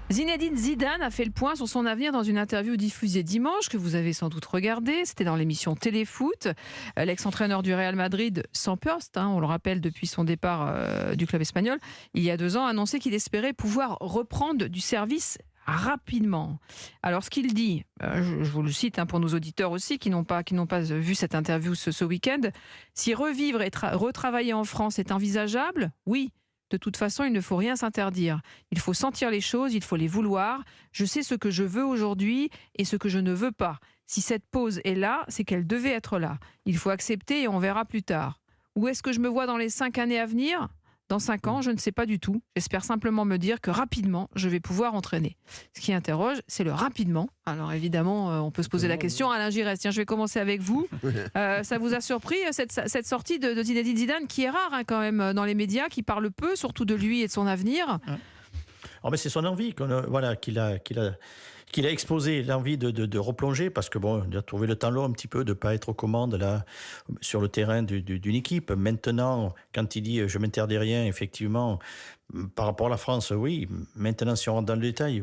Zinedine Zidane a fait le point sur son avenir dans une interview diffusée dimanche que vous avez sans doute regardée. C'était dans l'émission Téléfoot. L'ex-entraîneur du Real Madrid, sans poste, on le rappelle depuis son départ du club espagnol, il y a 2 ans, a annoncé qu'il espérait pouvoir reprendre du service rapidement. Alors ce qu'il dit, je vous le cite pour nos auditeurs aussi qui n'ont pas vu cette interview ce week-end, si revivre et retravailler en France est envisageable, oui. De toute façon, il ne faut rien s'interdire. Il faut sentir les choses, il faut les vouloir. Je sais ce que je veux aujourd'hui et ce que je ne veux pas. Si cette pause est là, c'est qu'elle devait être là. Il faut accepter et on verra plus tard. Où est-ce que je me vois dans les 5 années à venir ? Dans 5 ans, je ne sais pas du tout. J'espère simplement me dire que rapidement, je vais pouvoir entraîner. Ce qui interroge, c'est le rapidement. Alors évidemment, on peut se poser la question. Alain Giresse, tiens, je vais commencer avec vous. Ça vous a surpris, cette sortie de Zinedine Zidane, qui est rare quand même dans les médias, qui parle peu, surtout de lui et de son avenir. C'est son envie qu'il a exposé, l'envie de replonger, parce que il a trouvé le temps long un petit peu de ne pas être aux commandes là, sur le terrain d'une équipe. Maintenant, quand il dit « je m'interdis rien », effectivement, par rapport à la France, oui. Maintenant, si on rentre dans le détail,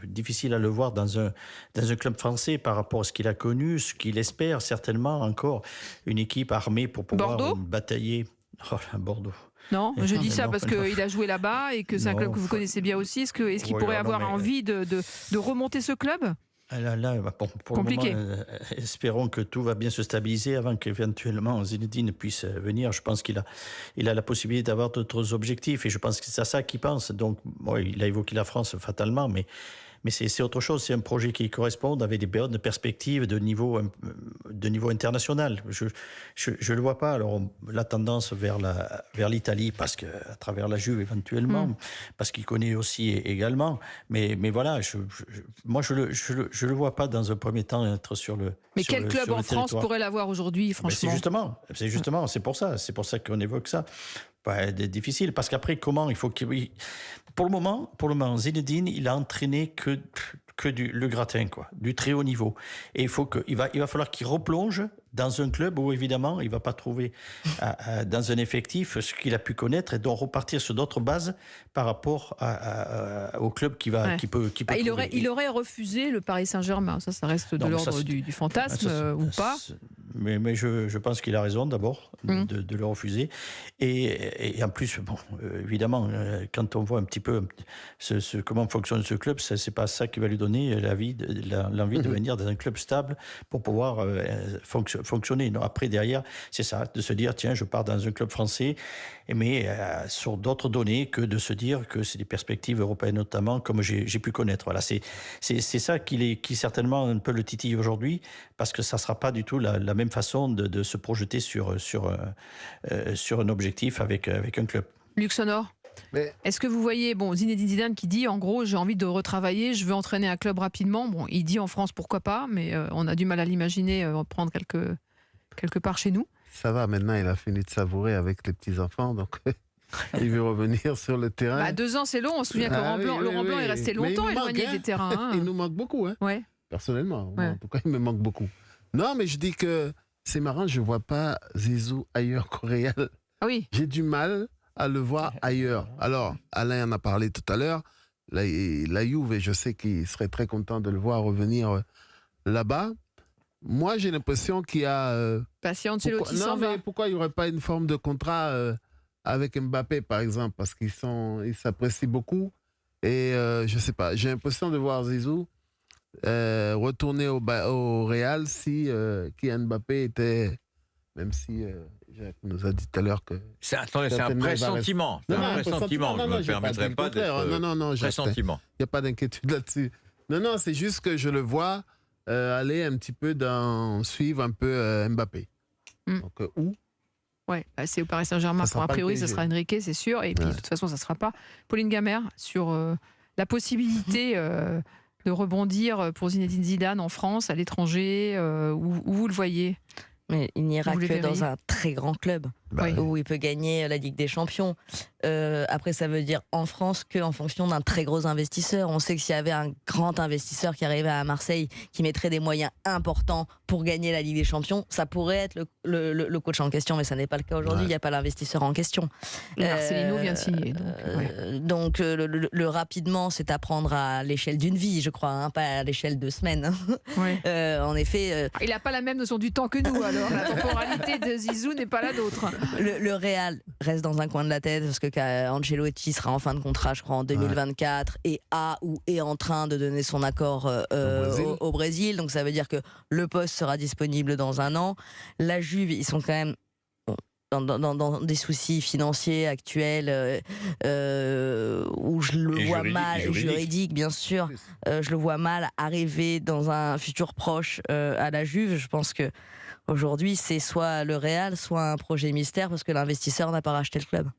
difficile à le voir dans un club français par rapport à ce qu'il a connu, ce qu'il espère certainement encore, une équipe armée pour pouvoir batailler. Oh là, Bordeaux. Non, je dis ça parce qu'il a joué là-bas et que c'est un club que vous connaissez bien aussi. Est-ce qu'il pourrait avoir envie de remonter ce club ? Pour compliqué. Le moment, espérons que tout va bien se stabiliser avant qu'éventuellement Zinedine puisse venir. Je pense qu'il a la possibilité d'avoir d'autres objectifs et je pense que c'est à ça qu'il pense. Donc, il a évoqué la France fatalement, mais c'est autre chose. C'est un projet qui correspond avec des bonnes perspectives de niveau international. Je le vois pas. Alors, la tendance vers l'Italie, parce que à travers la Juve éventuellement, parce qu'il connaît aussi également. Mais voilà, moi je le vois pas dans un premier temps être sur le. Mais quel club en France pourrait l'avoir aujourd'hui, franchement ? C'est justement, c'est pour ça qu'on évoque ça. Difficile, parce qu'après, comment il faut qu'il... Pour le moment, Zinedine, il a entraîné que le gratin, du très haut niveau. Et il va falloir qu'il replonge dans un club où, évidemment, il ne va pas trouver dans un effectif ce qu'il a pu connaître et donc repartir sur d'autres bases par rapport au club qui peut trouver. Il aurait refusé le Paris Saint-Germain. Ça reste de l'ordre du fantasme ou pas. Mais je pense qu'il a raison d'abord de le refuser. Et en plus, évidemment, quand on voit un petit peu comment fonctionne ce club, c'est pas ça qui va lui donner l'envie de venir dans un club stable pour pouvoir fonctionner. Non, après, derrière, c'est ça, de se dire, tiens, je pars dans un club français, mais sur d'autres données que de se dire que c'est des perspectives européennes notamment, comme j'ai pu connaître. Voilà, c'est ça qui certainement un peu le titille aujourd'hui, parce que ça ne sera pas du tout la même façon de se projeter sur un objectif avec un club. Luc Sonor, est-ce que vous voyez Zinedine Zidane qui dit en gros j'ai envie de retravailler, je veux entraîner un club rapidement. Il dit en France pourquoi pas, mais on a du mal à l'imaginer prendre quelque part chez nous. Ça va, maintenant il a fini de savourer avec les petits-enfants, donc il veut revenir sur le terrain. 2 ans c'est long, on se souvient que Laurent Blanc est resté longtemps éloigné des terrains. Il nous manque beaucoup, personnellement, en tout cas il me manque beaucoup. Non, mais je dis que c'est marrant, je ne vois pas Zizou ailleurs qu'au Real. Ah oui. J'ai du mal à le voir ailleurs. Alors, Alain en a parlé tout à l'heure, la Juve, et je sais qu'il serait très content de le voir revenir là-bas. Moi, j'ai l'impression qu'il y a... Patient Ancelotti s'en va. Mais pourquoi il n'y aurait pas une forme de contrat avec Mbappé, par exemple, parce qu'ils s'apprécient beaucoup. Et je ne sais pas, j'ai l'impression de voir Zizou retourner au Real si Kylian Mbappé était... Même si Jacques nous a dit tout à l'heure que... C'est un pressentiment. Je ne me permettrai pas d'être... Non, pressentiment. Il n'y a pas d'inquiétude là-dessus. Non, c'est juste que je le vois aller un petit peu suivre un peu Mbappé. Donc, où ? Ouais, c'est au Paris Saint-Germain. A priori, ça sera Enrique, c'est sûr. Et puis, de toute façon, ça ne sera pas. Pauline Gamère, sur la possibilité de rebondir pour Zinedine Zidane en France, à l'étranger, où vous le voyez ? Mais il n'ira que dans un très grand club où il peut gagner la Ligue des Champions. Après, ça veut dire en France qu'en fonction d'un très gros investisseur. On sait que s'il y avait un grand investisseur qui arrivait à Marseille, qui mettrait des moyens importants pour gagner la Ligue des Champions, ça pourrait être le coach en question, mais ça n'est pas le cas aujourd'hui. Il n'y a pas l'investisseur en question. Marcelino vient de signer. Donc, le rapidement, c'est à prendre à l'échelle d'une vie, je crois, hein, pas à l'échelle de semaines. En effet... Il n'a pas la même notion du temps que nous, alors. La temporalité de Zizou n'est pas la nôtre. Le Real reste dans un coin de la tête, parce que Ancelotti sera en fin de contrat, je crois, en 2024, et est en train de donner son accord au Brésil. Donc, ça veut dire que le poste sera disponible dans un an. La Juve, ils sont quand même dans des soucis financiers actuels où je le vois mal, juridique bien sûr, je le vois mal arriver dans un futur proche à la Juve. Je pense que aujourd'hui c'est soit le Real, soit un projet mystère parce que l'investisseur n'a pas racheté le club.